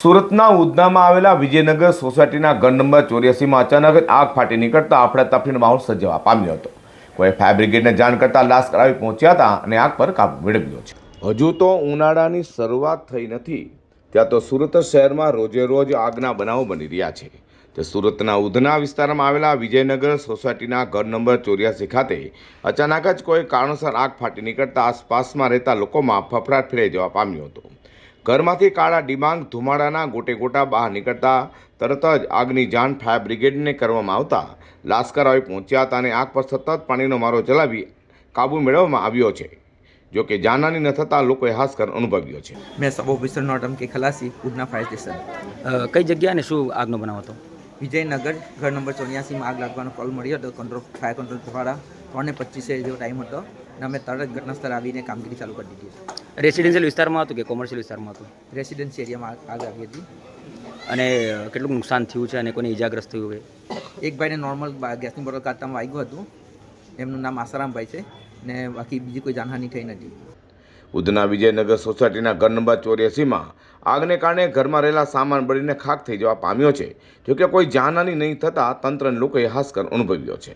સુરતના ઉધનામાં આવેલા વિજયનગર સોસાયટીના ઘર નંબર 84માં અચાનક જ આગ ફાટી નીકળતા અફડાતફડીનો માહોલ સર્જાવા પામ્યો હતો. કોઈ ફાયર બ્રિગેડને જાણ કરતા લાશ કરાવી પહોંચ્યા હતા અને આગ પર કાબુ મેળવ્યો છે. હજુ તો ઉનાળાની શરૂઆત થઈ નથી ત્યાં તો સુરત શહેરમાં રોજે રોજ આગના બનાવો બની રહ્યા છે. તે સુરતના ઉધના વિસ્તારમાં આવેલા વિજયનગર સોસાયટીના ઘર નંબર 84 ખાતે અચાનક જ કોઈ કારણોસર આગ ફાટી નીકળતા આસપાસમાં રહેતા લોકોમાં ફફડાટ ફેલાઈ જવા પામ્યો હતો. ઘરમાંથી કાળા ડિબાંગ ધુમાડાના ગોટે ગોટા બહાર નીકળતા તરત જ આગની જાણ ફાયર બ્રિગેડને કરવામાં આવતા લાશ્કર આવી પહોંચ્યા હતા અને આગ પર સતત પાણીનો મારો ચલાવી કાબુ મેળવવામાં આવ્યો છે. જો કે જાનહાની ન થતાં લોકોએ હાશકર અનુભવ્યો છે. मैं सब ऑफिसर नॉटम के खलासी उधना फायर स्टेशन કઈ જગ્યા અને શું આગનો બનાવ હતો? વિજયનગર ઘર નંબર 84 માં આગ લાગવાનો કોલ મળ્યો હતો. ફાયર કંટ્રોલ દ્વારા 3:25 જેવો ટાઈમ હતો અને અમે તરત જ ઘટના સ્થળે આવીને કામગીરી ચાલુ કરી દીધી હતી. રેસિડેન્શિયલ વિસ્તારમાં હતું કે કોમર્શિયલ વિસ્તારમાં હતું? રેસિડેન્સી એરિયામાં આગ આવી હતી અને કેટલું નુકસાન થયું છે અને કોઈને ઈજાગ્રસ્ત થયું હોય? એક ભાઈને નોર્મલ ગેસની બોટલ કાઢતામાં વાગ્યું હતું. એમનું નામ આસારામભાઈ છે ને બાકી બીજી કોઈ જાનહાની થઈ નથી. ઉધના વિજયનગર સોસાયટીના ઘર નંબર 84માં આગને કારણે ઘરમાં રહેલા સામાન બળીને ખાખ થઈ જવા પામ્યો છે. જોકે કોઈ જાનહાની નહીં થતાં તંત્ર અને લોકોએ હાશકર અનુભવ્યો છે.